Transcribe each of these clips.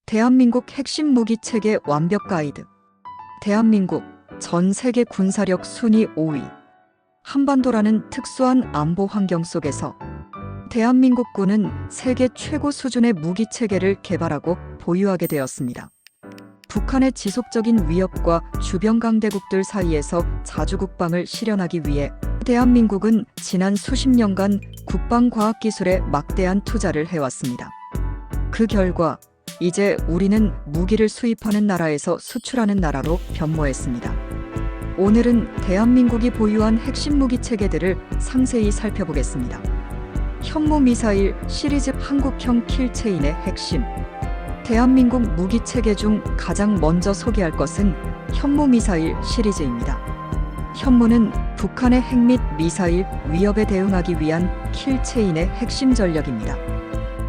대한민국 핵심 무기 체계 완벽 가이드. 대한민국 전 세계 군사력 순위 5위. 한반도라는 특수한 안보 환경 속에서 대한민국군은 세계 최고 수준의 무기 체계를 개발하고 보유하게 되었습니다. 북한의 지속적인 위협과 주변 강대국들 사이에서 자주 국방을 실현하기 위해 대한민국은 지난 수십 년간 국방과학기술에 막대한 투자를 해왔습니다. 그 결과 이제 우리는 무기를 수입하는 나라에서 수출하는 나라로 변모했습니다. 오늘은 대한민국이 보유한 핵심 무기 체계들을 상세히 살펴보겠습니다. 현무미사일 시리즈 한국형 킬체인의 핵심. 대한민국 무기 체계 중 가장 먼저 소개할 것은 현무미사일 시리즈입니다. 현무는 북한의 핵 및 미사일 위협에 대응하기 위한 킬체인의 핵심 전력입니다.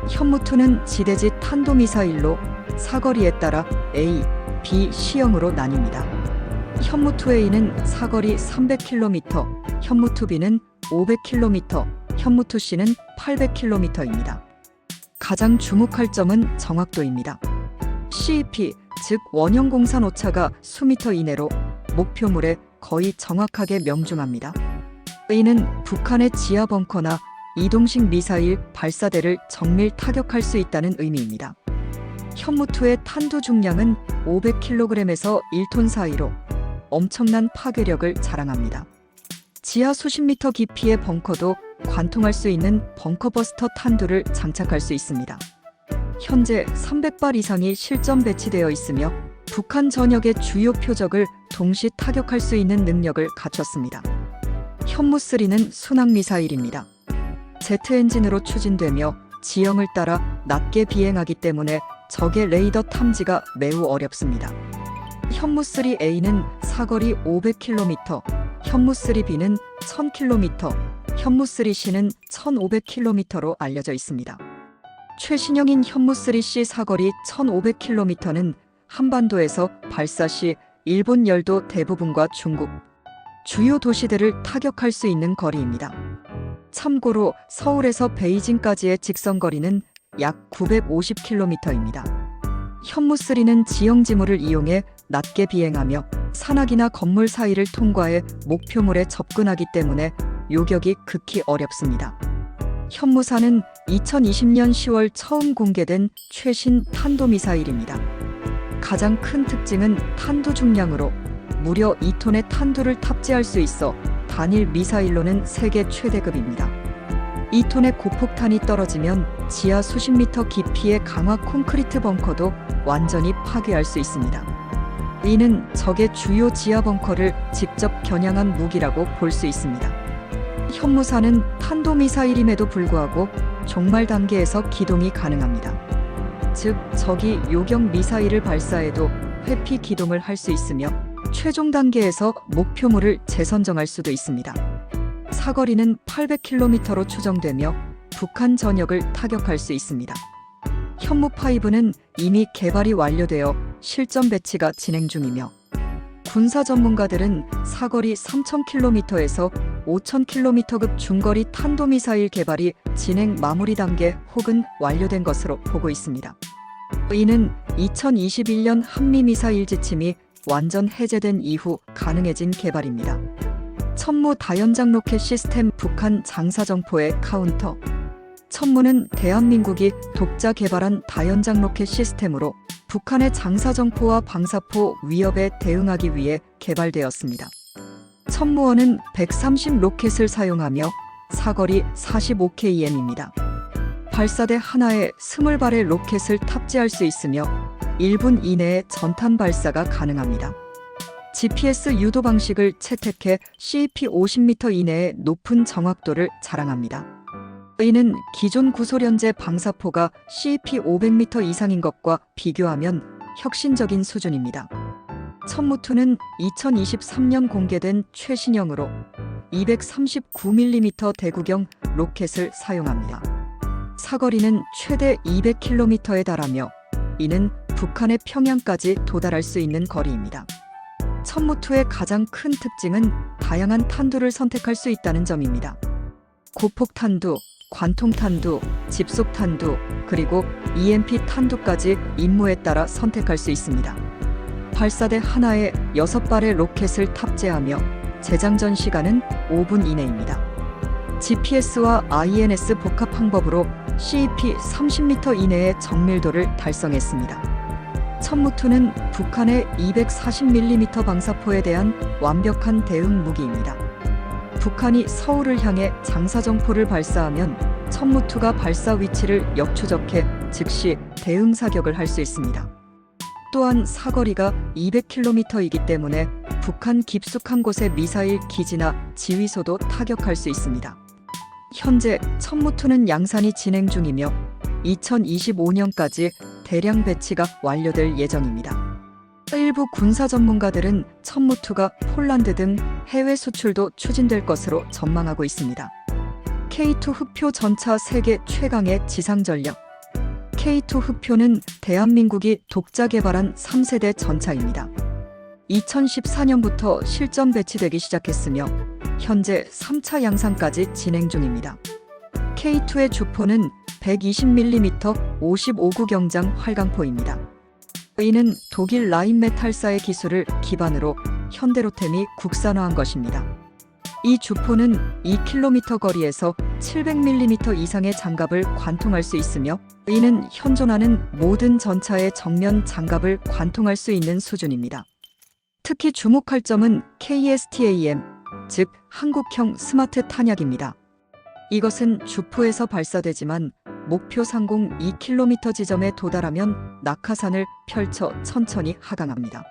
현무2는 지대지 탄도미사일로 사거리에 따라 A, B, C형으로 나뉩니다. 현무2A는 사거리 300km, 현무2B는 500km, 현무2C는 800km입니다. 가장 주목할 점은 정확도입니다. CEP, 즉 원형 공산 오차가 수미터 이내로 목표물에 거의 정확하게 명중합니다. A는 북한의 지하 벙커나 이동식 미사일 발사대를 정밀 타격할 수 있다는 의미입니다. 현무2의 탄두 중량은 500kg에서 1톤 사이로 엄청난 파괴력을 자랑합니다. 지하 수십 미터 깊이의 벙커도 관통할 수 있는 벙커버스터 탄두를 장착할 수 있습니다. 현재 300발 이상이 실전 배치되어 있으며 북한 전역의 주요 표적을 동시 타격할 수 있는 능력을 갖췄습니다. 현무3는 순항미사일입니다. 제트 엔진으로 추진되며 지형을 따라 낮게 비행하기 때문에 적의 레이더 탐지가 매우 어렵습니다. 현무3A는 사거리 500km, 현무3B는 1000km, 현무3C는 1500km로 알려져 있습니다. 최신형인 현무3C 사거리 1500km는 한반도에서 발사 시 일본 열도 대부분과 중국, 주요 도시들을 타격할 수 있는 거리입니다. 참고로 서울에서 베이징까지의 직선거리는 약 950km입니다. 현무3는 지형지물을 이용해 낮게 비행하며 산악이나 건물 사이를 통과해 목표물에 접근하기 때문에 요격이 극히 어렵습니다. 현무4는 2020년 10월 처음 공개된 최신 탄도미사일입니다. 가장 큰 특징은 탄두 중량으로 무려 2톤의 탄두를 탑재할 수 있어 단일 미사일로는 세계 최대급입니다. 2톤의 고폭탄이 떨어지면 지하 수십 미터 깊이의 강화 콘크리트 벙커도 완전히 파괴할 수 있습니다. 이는 적의 주요 지하 벙커를 직접 겨냥한 무기라고 볼 수 있습니다. 현무4는 탄도미사일임에도 불구하고 종말 단계에서 기동이 가능합니다. 즉, 적이 요격 미사일을 발사해도 회피 기동을 할 수 있으며 최종 단계에서 목표물을 재선정할 수도 있습니다. 사거리는 800km로 추정되며 북한 전역을 타격할 수 있습니다. 현무5는 이미 개발이 완료되어 실전 배치가 진행 중이며 군사 전문가들은 사거리 3000km에서 5000km급 중거리 탄도미사일 개발이 진행 마무리 단계 혹은 완료된 것으로 보고 있습니다. 이는 2021년 한미미사일 지침이 완전 해제된 이후 가능해진 개발입니다. 천무 다연장 로켓 시스템 북한 장사정포의 카운터. 천무는 대한민국이 독자 개발한 다연장 로켓 시스템으로 북한의 장사정포와 방사포 위협에 대응하기 위해 개발되었습니다. 천무원은 130 로켓을 사용하며 사거리 45km입니다. 발사대 하나에 20발의 로켓을 탑재할 수 있으며 1분 이내에 전탄 발사가 가능합니다. GPS 유도 방식을 채택해 CEP 50m 이내의 높은 정확도를 자랑합니다. 이는 기존 구소련제 방사포가 CEP 500m 이상인 것과 비교하면 혁신적인 수준입니다. 천무2는 2023년 공개된 최신형으로 239mm 대구경 로켓을 사용합니다. 사거리는 최대 200km에 달하며 이는 북한의 평양까지 도달할 수 있는 거리입니다. 천무2의 가장 큰 특징은 다양한 탄두를 선택할 수 있다는 점입니다. 고폭탄두, 관통 탄두, 집속 탄두, 그리고 EMP 탄두까지 임무에 따라 선택할 수 있습니다. 발사대 하나에 6발의 로켓을 탑재하며 재장전 시간은 5분 이내입니다. GPS와 INS 복합 방법으로 CEP 30m 이내의 정밀도를 달성했습니다. 천무투는 북한의 240mm 방사포에 대한 완벽한 대응 무기입니다. 북한이 서울을 향해 장사정포를 발사하면 천무투가 발사 위치를 역추적해 즉시 대응 사격을 할 수 있습니다. 또한 사거리가 200km이기 때문에 북한 깊숙한 곳의 미사일 기지나 지휘소도 타격할 수 있습니다. 현재 천무투는 양산이 진행 중이며 2025년까지 대량 배치가 완료될 예정입니다. 일부 군사 전문가들은 천무투가 폴란드 등 해외 수출도 추진될 것으로 전망하고 있습니다. K2 흑표 전차 세계 최강의 지상 전력. K2 흑표는 대한민국이 독자 개발한 3세대 전차입니다. 2014년부터 실전 배치되기 시작했으며 현재 3차 양산까지 진행 중입니다. K2의 주포는 120mm 55구 경장 활강포입니다. 이는 독일 라인메탈사의 기술을 기반으로 현대로템이 국산화한 것입니다. 이 주포는 2km 거리에서 700mm 이상의 장갑을 관통할 수 있으며 이는 현존하는 모든 전차의 정면 장갑을 관통할 수 있는 수준입니다. 특히 주목할 점은 KSTAM, 즉 한국형 스마트 탄약입니다. 이것은 주포에서 발사되지만 목표 상공 2km 지점에 도달하면 낙하산을 펼쳐 천천히 하강합니다.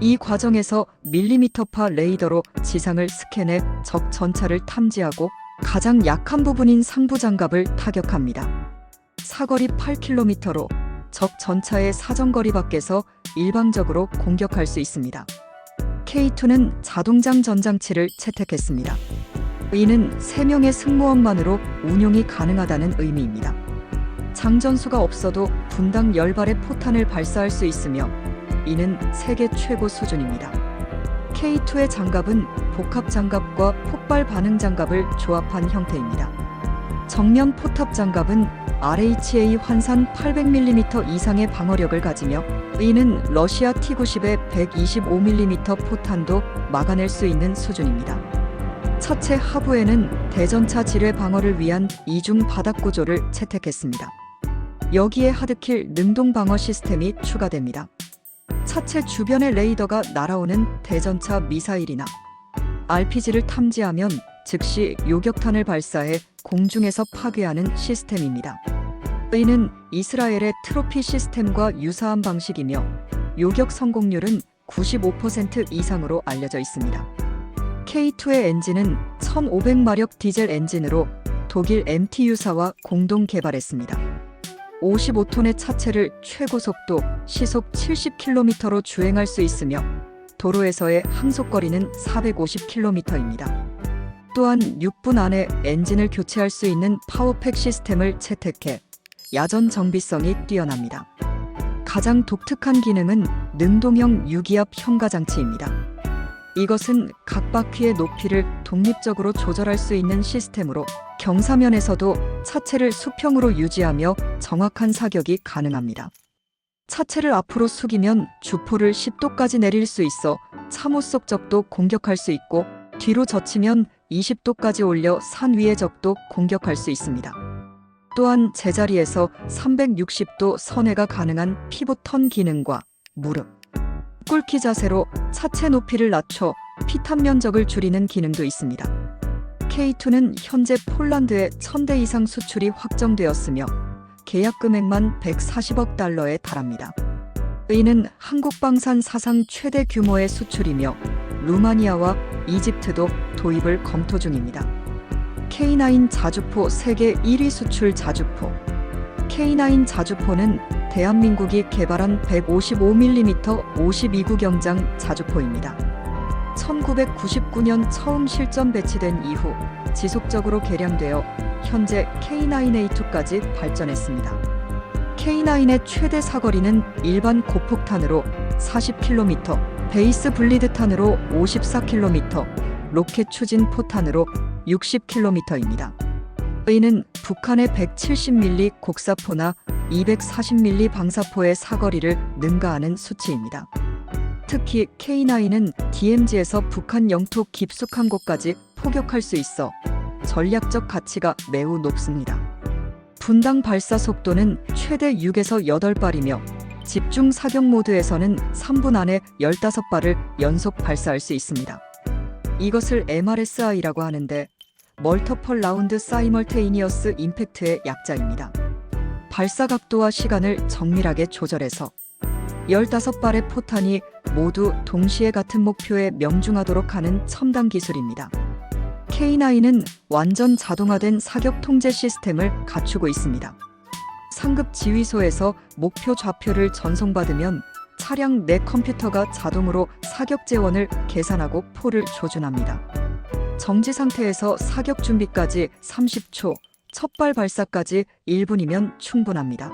이 과정에서 밀리미터파 레이더로 지상을 스캔해 적 전차를 탐지하고 가장 약한 부분인 상부 장갑을 타격합니다. 사거리 8km로 적 전차의 사정거리 밖에서 일방적으로 공격할 수 있습니다. K2는 자동장 전장치를 채택했습니다. 이는 3명의 승무원만으로 운용이 가능하다는 의미입니다. 장전수가 없어도 분당 10발의 포탄을 발사할 수 있으며 이는 세계 최고 수준입니다. K2의 장갑은 복합 장갑과 폭발 반응 장갑을 조합한 형태입니다. 정면 포탑 장갑은 RHA 환산 800mm 이상의 방어력을 가지며 이는 러시아 T-90의 125mm 포탄도 막아낼 수 있는 수준입니다. 차체 하부에는 대전차 지뢰 방어를 위한 이중 바닥 구조를 채택했습니다. 여기에 하드킬 능동 방어 시스템이 추가됩니다. 차체 주변의 레이더가 날아오는 대전차 미사일이나 RPG를 탐지하면 즉시 요격탄을 발사해 공중에서 파괴하는 시스템입니다. 이는 이스라엘의 트로피 시스템과 유사한 방식이며 요격 성공률은 95% 이상으로 알려져 있습니다. K2의 엔진은 1500마력 디젤 엔진으로 독일 MTU사와 공동 개발했습니다. 55톤의 차체를 최고속도 시속 70km로 주행할 수 있으며 도로에서의 항속거리는 450km입니다. 또한 6분 안에 엔진을 교체할 수 있는 파워팩 시스템을 채택해 야전 정비성이 뛰어납니다. 가장 독특한 기능은 능동형 유기압 현가 장치입니다. 이것은 각 바퀴의 높이를 독립적으로 조절할 수 있는 시스템으로 경사면에서도 차체를 수평으로 유지하며 정확한 사격이 가능합니다. 차체를 앞으로 숙이면 주포를 10도까지 내릴 수 있어 참호 속 적도 공격할 수 있고 뒤로 젖히면 20도까지 올려 산 위의 적도 공격할 수 있습니다. 또한 제자리에서 360도 선회가 가능한 피봇 턴 기능과 무릎 꿇기 자세로 차체 높이를 낮춰 피탄 면적을 줄이는 기능도 있습니다. K2는 현재 폴란드에 1000대 이상 수출이 확정되었으며 계약 금액만 140억 달러에 달합니다. 이는 한국방산 사상 최대 규모의 수출이며 루마니아와 이집트도 도입을 검토 중입니다. K9 자주포 세계 1위 수출 자주포. K9 자주포는 대한민국이 개발한 155mm 52구 경장 자주포입니다. 1999년 처음 실전 배치된 이후 지속적으로 개량되어 현재 K9A2까지 발전했습니다. K9의 최대 사거리는 일반 고폭탄으로 40km, 베이스 블리드탄으로 54km, 로켓 추진 포탄으로 60km입니다. 이는 북한의 170mm 곡사포나 240mm 방사포의 사거리를 능가하는 수치입니다. 특히 K9은 DMZ에서 북한 영토 깊숙한 곳까지 포격할 수 있어 전략적 가치가 매우 높습니다. 분당 발사 속도는 최대 6에서 8발이며 집중 사격 모드에서는 3분 안에 15발을 연속 발사할 수 있습니다. 이것을 MRSI라고 하는데 멀터펄 라운드 사이멀테이니어스 임팩트의 약자입니다. 발사 각도와 시간을 정밀하게 조절해서 15발의 포탄이 모두 동시에 같은 목표에 명중하도록 하는 첨단 기술입니다. K9은 완전 자동화된 사격 통제 시스템을 갖추고 있습니다. 상급 지휘소에서 목표 좌표를 전송받으면 차량 내 컴퓨터가 자동으로 사격 재원을 계산하고 포를 조준합니다. 정지 상태에서 사격 준비까지 30초, 첫 발 발사까지 1분이면 충분합니다.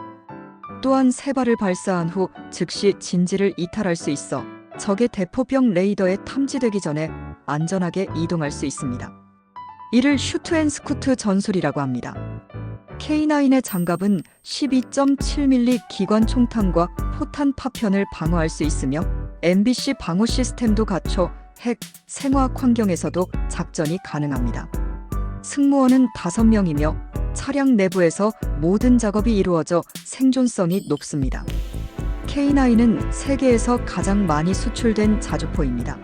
또한 3발을 발사한 후 즉시 진지를 이탈할 수 있어 적의 대포병 레이더에 탐지되기 전에 안전하게 이동할 수 있습니다. 이를 슈트앤스쿠트 전술이라고 합니다. K9의 장갑은 12.7mm 기관 총탄과 포탄 파편을 방어할 수 있으며 MBC 방어 시스템도 갖춰 핵, 생화학 환경에서도 작전이 가능합니다. 승무원은 5명이며 차량 내부에서 모든 작업이 이루어져 생존성이 높습니다. K9은 세계에서 가장 많이 수출된 자주포입니다.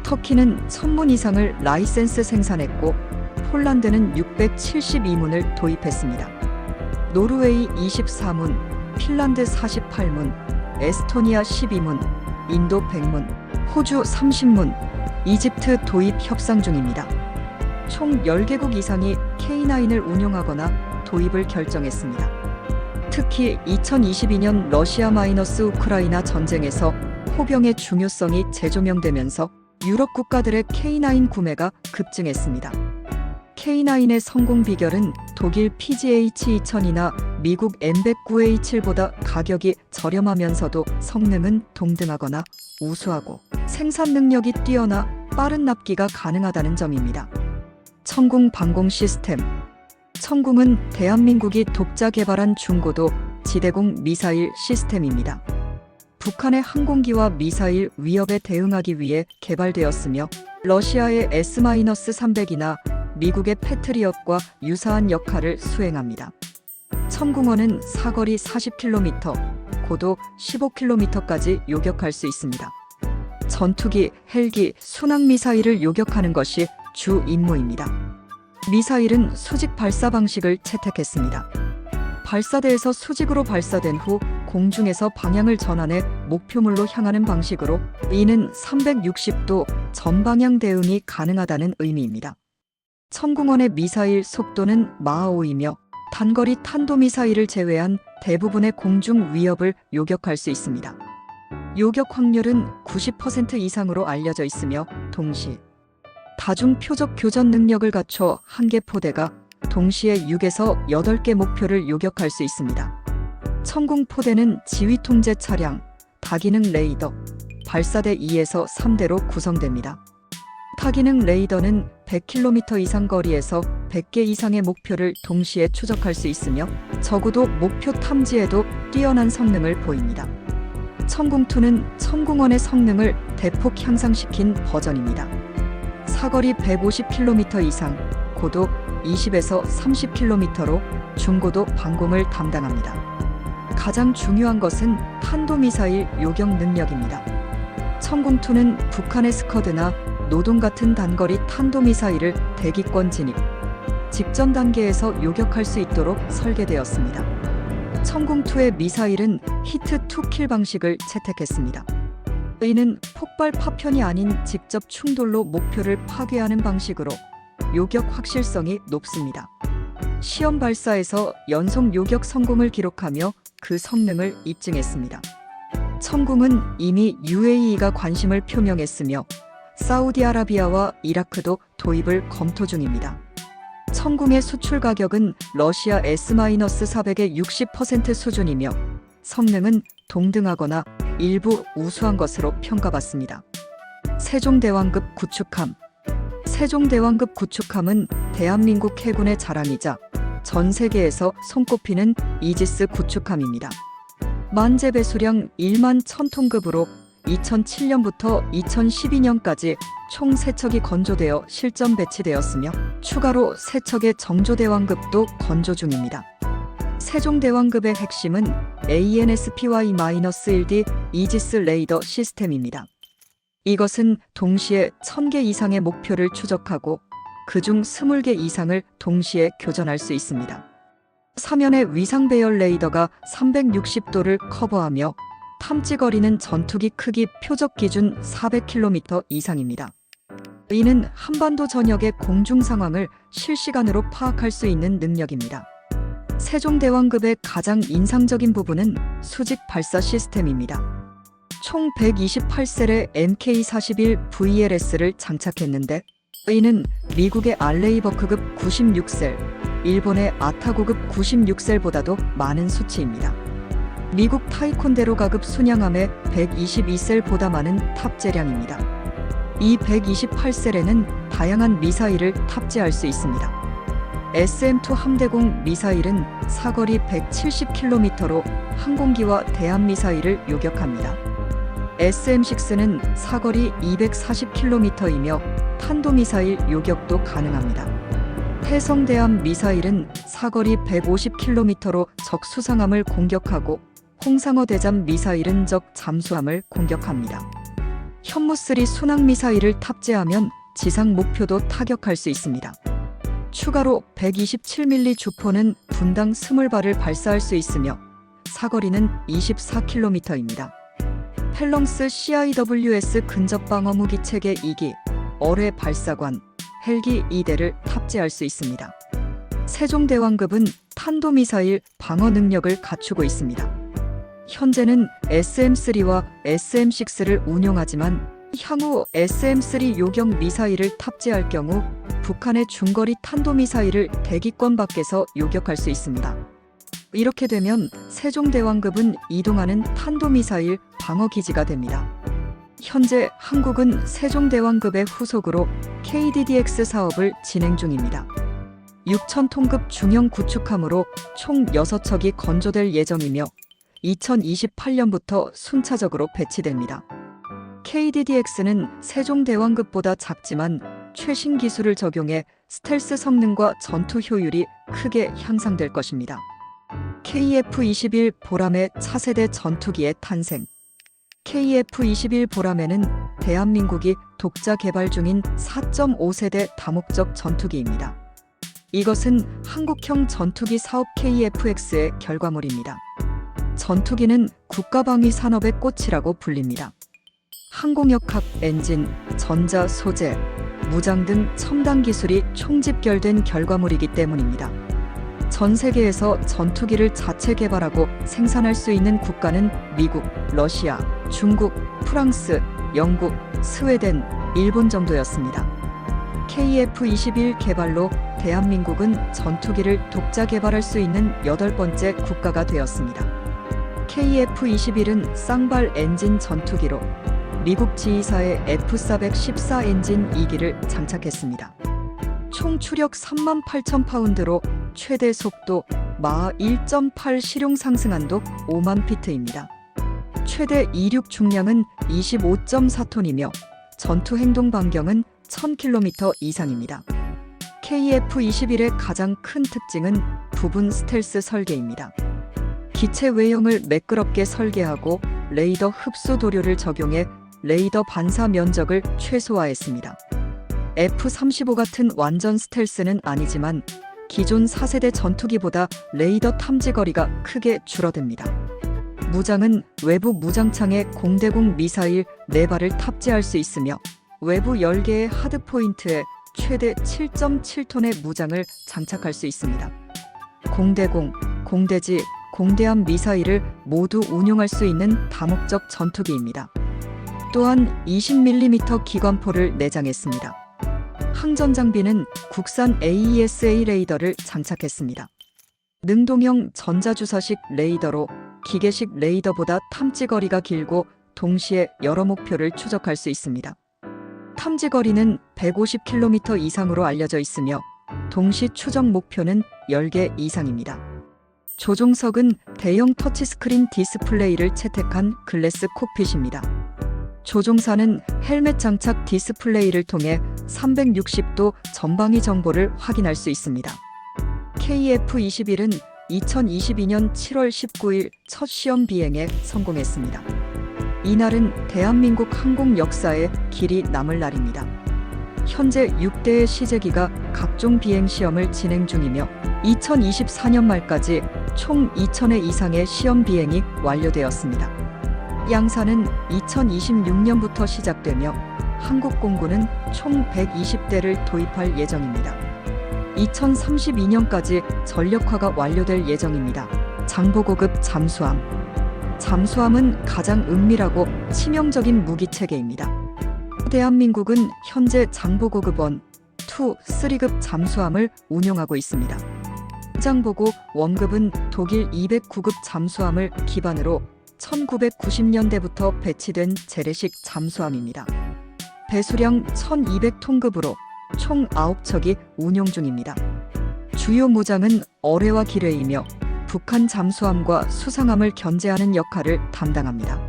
터키는 1000문 이상을 라이센스 생산했고 폴란드는 672문을 도입했습니다. 노르웨이 24문, 핀란드 48문, 에스토니아 12문, 인도 100문, 호주 30문, 이집트 도입 협상 중입니다. 총 10개국 이상이 K9을 운용하거나 도입을 결정했습니다. 특히 2022년 러시아-우크라이나 전쟁에서 포병의 중요성이 재조명되면서 유럽 국가들의 K9 구매가 급증했습니다. K9의 성공 비결은 독일 PGH-2000이나 미국 M109A7보다 가격이 저렴하면서도 성능은 동등하거나 우수하고 생산 능력이 뛰어나 빠른 납기가 가능하다는 점입니다. 천궁 방공 시스템. 천궁은 대한민국이 독자 개발한 중고도 지대공 미사일 시스템입니다. 북한의 항공기와 미사일 위협에 대응하기 위해 개발되었으며 러시아의 S-300이나 미국의 패트리엇과 유사한 역할을 수행합니다. 천궁원은 사거리 40km, 고도 15km까지 요격할 수 있습니다. 전투기, 헬기, 순항미사일을 요격하는 것이 주 임무입니다. 미사일은 수직 발사 방식을 채택했습니다. 발사대에서 수직으로 발사된 후 공중에서 방향을 전환해 목표물로 향하는 방식으로 이는 360도 전방향 대응이 가능하다는 의미입니다. 천궁원의 미사일 속도는 마하5이며 단거리 탄도미사일을 제외한 대부분의 공중 위협을 요격할 수 있습니다. 요격 확률은 90% 이상으로 알려져 있으며 동시 다중 표적 교전 능력을 갖춰 한 개 포대가 동시에 6에서 8개 목표를 요격할 수 있습니다. 천궁 포대는 지휘 통제 차량, 다기능 레이더, 발사대 2에서 3대로 구성됩니다. 타기능 레이더는 100km 이상 거리에서 100개 이상의 목표를 동시에 추적할 수 있으며 적어도 목표 탐지에도 뛰어난 성능을 보입니다. 천궁2는 천궁원의 성능을 대폭 향상시킨 버전입니다. 사거리 150km 이상, 고도 20에서 30km로 중고도 방공을 담당합니다. 가장 중요한 것은 탄도미사일 요격 능력입니다. 천궁2는 북한의 스커드나 노동 같은 단거리 탄도미사일을 대기권 진입, 직전 단계에서 요격할 수 있도록 설계되었습니다. 천궁2의 미사일은 히트 투킬 방식을 채택했습니다. 이는 폭발 파편이 아닌 직접 충돌로 목표를 파괴하는 방식으로 요격 확실성이 높습니다. 시험 발사에서 연속 요격 성공을 기록하며 그 성능을 입증했습니다. 천궁은 이미 UAE가 관심을 표명했으며 사우디아라비아와 이라크도 도입을 검토 중입니다. 천궁의 수출 가격은 러시아 S-400의 60% 수준이며 성능은 동등하거나 일부 우수한 것으로 평가받습니다. 세종대왕급 구축함. 세종대왕급 구축함은 대한민국 해군의 자랑이자 전 세계에서 손꼽히는 이지스 구축함입니다. 만재 배수량 1만 1000톤급으로 2007년부터 2012년까지 총 3척이 건조되어 실전 배치되었으며 추가로 3척의 정조대왕급도 건조 중입니다. 세종대왕급의 핵심은 ANSPY-1D 이지스 레이더 시스템입니다. 이것은 동시에 1000개 이상의 목표를 추적하고 그중 20개 이상을 동시에 교전할 수 있습니다. 사면의 위상 배열 레이더가 360도를 커버하며 탐지거리는 전투기 크기 표적 기준 400km 이상입니다. 이는 한반도 전역의 공중 상황을 실시간으로 파악할 수 있는 능력입니다. 세종대왕급의 가장 인상적인 부분은 수직 발사 시스템입니다. 총 128셀의 MK-41VLS를 장착했는데 이는 미국의 알레이버크급 96셀, 일본의 아타고급 96셀보다도 많은 수치입니다. 미국 타이콘데로가급 순양함의 122셀보다 많은 탑재량입니다. 이 128셀에는 다양한 미사일을 탑재할 수 있습니다. SM-2 함대공 미사일은 사거리 170km로 항공기와 대함미사일을 요격합니다. SM-6는 사거리 240km이며 탄도미사일 요격도 가능합니다. 해성대함 미사일은 사거리 150km로 적 수상함을 공격하고 홍상어 대잠 미사일은 적 잠수함을 공격합니다. 현무3 순항미사일을 탑재하면 지상 목표도 타격할 수 있습니다. 추가로 127mm 주포는 분당 20발을 발사할 수 있으며 사거리는 24km입니다. 펠렁스 CIWS 근접방어무기 체계 2기, 어뢰 발사관, 헬기 2대를 탑재할 수 있습니다. 세종대왕급은 탄도미사일 방어 능력을 갖추고 있습니다. 현재는 SM-3와 SM-6를 운용하지만 향후 SM-3 요격 미사일을 탑재할 경우 북한의 중거리 탄도미사일을 대기권 밖에서 요격할 수 있습니다. 이렇게 되면 세종대왕급은 이동하는 탄도미사일 방어기지가 됩니다. 현재 한국은 세종대왕급의 후속으로 KDDX 사업을 진행 중입니다. 6000톤급 중형 구축함으로 총 6척이 건조될 예정이며 2028년부터 순차적으로 배치됩니다. KDDX는 세종대왕급보다 작지만 최신 기술을 적용해 스텔스 성능과 전투 효율이 크게 향상될 것입니다. KF-21 보람의 차세대 전투기의 탄생. KF-21 보람에는 대한민국이 독자 개발 중인 4.5세대 다목적 전투기입니다. 이것은 한국형 전투기 사업 KF-X의 결과물입니다. 전투기는 국가방위 산업의 꽃이라고 불립니다. 항공역학, 엔진, 전자, 소재, 무장 등 첨단 기술이 총집결된 결과물이기 때문입니다. 전 세계에서 전투기를 자체 개발하고 생산할 수 있는 국가는 미국, 러시아, 중국, 프랑스, 영국, 스웨덴, 일본 정도였습니다. KF-21 개발로 대한민국은 전투기를 독자 개발할 수 있는 8번째 국가가 되었습니다. KF-21은 쌍발 엔진 전투기로 미국 지휘사의 F-414 엔진 2기를 장착했습니다. 총 추력 38,000파운드로 최대 속도 마하 1.8 실용 상승한도 5만 피트입니다. 최대 이륙 중량은 25.4톤이며 전투 행동 반경은 1000km 이상입니다. KF-21의 가장 큰 특징은 부분 스텔스 설계입니다. 기체 외형을 매끄럽게 설계하고 레이더 흡수 도료를 적용해 레이더 반사 면적을 최소화했습니다. F-35 같은 완전 스텔스는 아니지만 기존 4세대 전투기보다 레이더 탐지 거리가 크게 줄어듭니다. 무장은 외부 무장창에 공대공 미사일 4발을 탑재할 수 있으며 외부 10개의 하드포인트에 최대 7.7톤의 무장을 장착할 수 있습니다. 공대공, 공대지, 공대함 미사일을 모두 운용할 수 있는 다목적 전투기입니다. 또한 20mm 기관포를 내장했습니다. 항전 장비는 국산 AESA 레이더를 장착했습니다. 능동형 전자주사식 레이더로 기계식 레이더보다 탐지 거리가 길고 동시에 여러 목표를 추적할 수 있습니다. 탐지 거리는 150km 이상으로 알려져 있으며 동시 추적 목표는 10개 이상입니다. 조종석은 대형 터치스크린 디스플레이를 채택한 글래스 콕핏입니다. 조종사는 헬멧 장착 디스플레이를 통해 360도 전방위 정보를 확인할 수 있습니다. KF-21은 2022년 7월 19일 첫 시험 비행에 성공했습니다. 이날은 대한민국 항공 역사에 길이 남을 날입니다. 현재 6대의 시제기가 각종 비행 시험을 진행 중이며 2024년 말까지 총 2,000회 이상의 시험 비행이 완료되었습니다. 양산은 2026년부터 시작되며 한국 공군은 총 120대를 도입할 예정입니다. 2032년까지 전력화가 완료될 예정입니다. 장보고급 잠수함. 잠수함은 가장 은밀하고 치명적인 무기 체계입니다. 대한민국은 현재 장보고급 1, 2, 3급 잠수함을 운용하고 있습니다. 장보고 1급은 독일 209급 잠수함을 기반으로 1990년대부터 배치된 재래식 잠수함입니다. 배수량 1200톤급으로 총 9척이 운용 중입니다. 주요 무장은 어뢰와 기뢰이며 북한 잠수함과 수상함을 견제하는 역할을 담당합니다.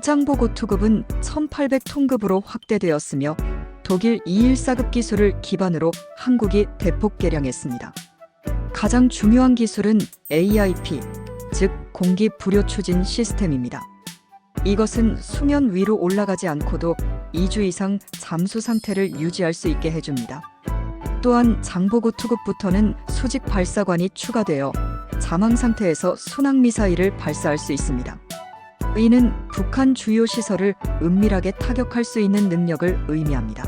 장보고 2급은 1800톤급으로 확대되었으며 독일 214급 기술을 기반으로 한국이 대폭 개량했습니다. 가장 중요한 기술은 AIP, 즉 공기 불요 추진 시스템입니다. 이것은 수면 위로 올라가지 않고도 2주 이상 잠수 상태를 유지할 수 있게 해줍니다. 또한 장보고 2급부터는 수직 발사관이 추가되어 잠항 상태에서 순항미사일을 발사할 수 있습니다. 이는 북한 주요 시설을 은밀하게 타격할 수 있는 능력을 의미합니다.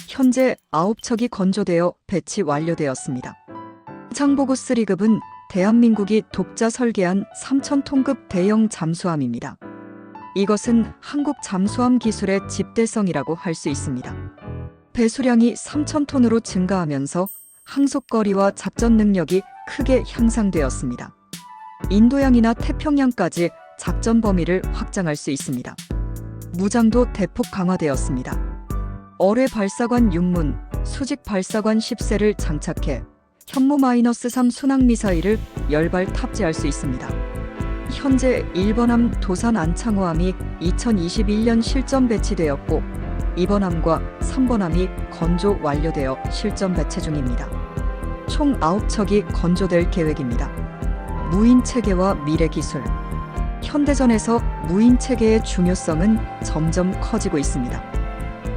현재 9척이 건조되어 배치 완료되었습니다. 장보고 3급은 대한민국이 독자 설계한 3,000톤급 대형 잠수함입니다. 이것은 한국 잠수함 기술의 집대성이라고 할 수 있습니다. 배수량이 3,000톤으로 증가하면서 항속거리와 작전 능력이 크게 향상되었습니다. 인도양이나 태평양까지 작전 범위를 확장할 수 있습니다. 무장도 대폭 강화되었습니다. 어뢰 발사관 6문, 수직 발사관 10세를 장착해 현무-3 순항미사일을 10발 탑재할 수 있습니다. 현재 1번함 도산 안창호함이 2021년 실전 배치되었고 2번함과 3번함이 건조 완료되어 실전 배치 중입니다. 총 9척이 건조될 계획입니다. 무인 체계와 미래 기술. 현대전에서 무인 체계의 중요성은 점점 커지고 있습니다.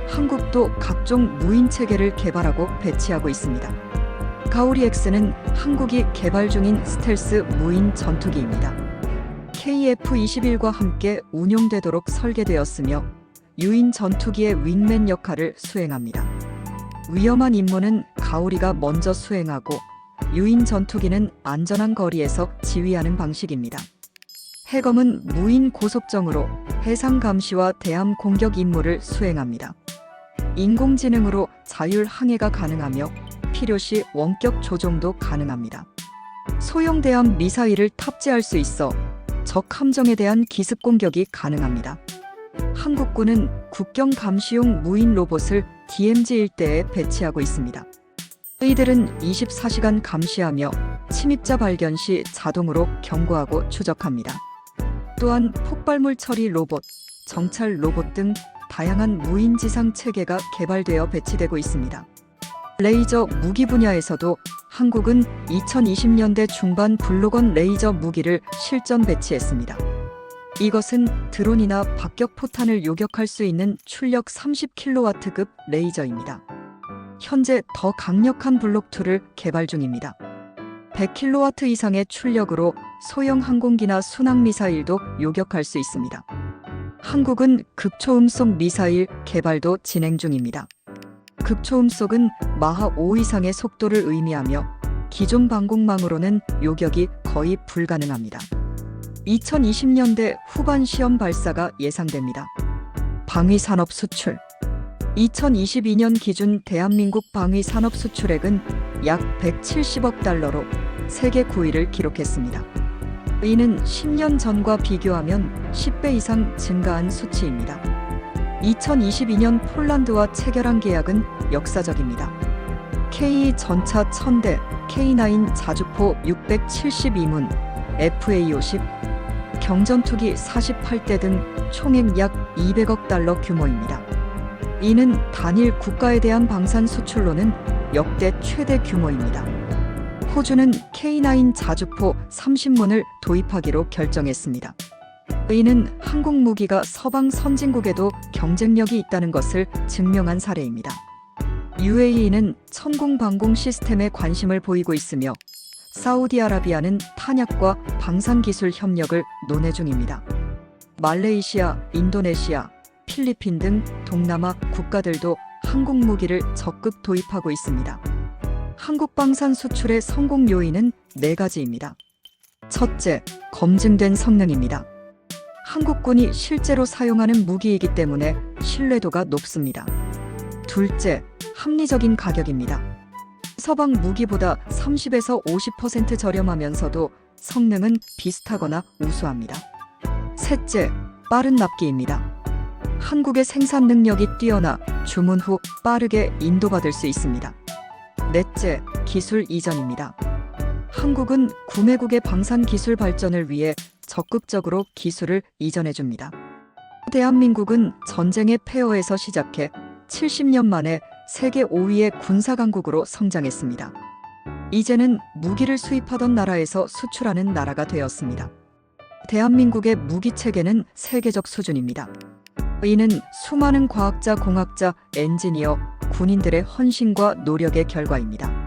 한국도 각종 무인 체계를 개발하고 배치하고 있습니다. 가오리-X는 한국이 개발 중인 스텔스 무인 전투기입니다. KF-21과 함께 운용되도록 설계되었으며 유인 전투기의 윙맨 역할을 수행합니다. 위험한 임무는 가오리가 먼저 수행하고 유인 전투기는 안전한 거리에서 지휘하는 방식입니다. 해검은 무인 고속정으로 해상 감시와 대함 공격 임무를 수행합니다. 인공지능으로 자율 항해가 가능하며 필요시 원격 조종도 가능합니다. 소형 대함 미사일을 탑재할 수 있어 적 함정에 대한 기습 공격이 가능합니다. 한국군은 국경 감시용 무인 로봇을 DMZ 일대에 배치하고 있습니다. 이들은 24시간 감시하며 침입자 발견 시 자동으로 경고하고 추적합니다. 또한 폭발물 처리 로봇, 정찰 로봇 등 다양한 무인 지상 체계가 개발되어 배치되고 있습니다. 레이저 무기 분야에서도 한국은 2020년대 중반 블록원 레이저 무기를 실전 배치했습니다. 이것은 드론이나 박격포탄을 요격할 수 있는 출력 30kW급 레이저입니다. 현재 더 강력한 블록2를 개발 중입니다. 100kW 이상의 출력으로 소형 항공기나 순항미사일도 요격할 수 있습니다. 한국은 극초음속 미사일 개발도 진행 중입니다. 극초음속은 마하 5 이상의 속도를 의미하며 기존 방공망으로는 요격이 거의 불가능합니다. 2020년대 후반 시험 발사가 예상됩니다. 방위산업 수출. 2022년 기준 대한민국 방위산업 수출액은 약 170억 달러로 세계 9위를 기록했습니다. 이는 10년 전과 비교하면 10배 이상 증가한 수치입니다. 2022년 폴란드와 체결한 계약은 역사적입니다. K 전차 1000대, K9 자주포 672문, FA50, 경전투기 48대 등 총액 약 200억 달러 규모입니다. 이는 단일 국가에 대한 방산 수출로는 역대 최대 규모입니다. 호주는 K9 자주포 30문을 도입하기로 결정했습니다. 이는 한국 무기가 서방 선진국에도 경쟁력이 있다는 것을 증명한 사례입니다. UAE는 천공 방공 시스템에 관심을 보이고 있으며 사우디아라비아는 탄약과 방산 기술 협력을 논의 중입니다. 말레이시아, 인도네시아, 필리핀 등 동남아 국가들도 한국 무기를 적극 도입하고 있습니다. 한국 방산 수출의 성공 요인은 4가지입니다. 첫째, 검증된 성능입니다. 한국군이 실제로 사용하는 무기이기 때문에 신뢰도가 높습니다. 둘째, 합리적인 가격입니다. 서방 무기보다 30에서 50% 저렴하면서도 성능은 비슷하거나 우수합니다. 셋째, 빠른 납기입니다. 한국의 생산 능력이 뛰어나 주문 후 빠르게 인도받을 수 있습니다. 넷째, 기술 이전입니다. 한국은 구매국의 방산 기술 발전을 위해 적극적으로 기술을 이전해줍니다. 대한민국은 전쟁의 폐허에서 시작해 70년 만에 세계 5위의 군사강국으로 성장했습니다. 이제는 무기를 수입하던 나라에서 수출하는 나라가 되었습니다. 대한민국의 무기 체계는 세계적 수준입니다. 이는 수많은 과학자, 공학자, 엔지니어, 군인들의 헌신과 노력의 결과입니다.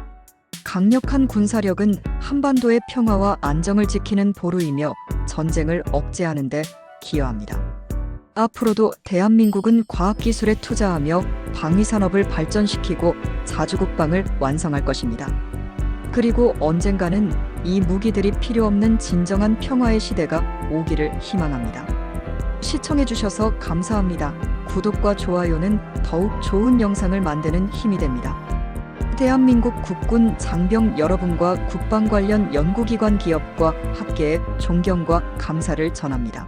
강력한 군사력은 한반도의 평화와 안정을 지키는 보루이며 전쟁을 억제하는 데 기여합니다. 앞으로도 대한민국은 과학기술에 투자하며 방위산업을 발전시키고 자주국방을 완성할 것입니다. 그리고 언젠가는 이 무기들이 필요 없는 진정한 평화의 시대가 오기를 희망합니다. 시청해주셔서 감사합니다. 구독과 좋아요는 더욱 좋은 영상을 만드는 힘이 됩니다. 대한민국 국군 장병 여러분과 국방 관련 연구기관 기업과 학계에 존경과 감사를 전합니다.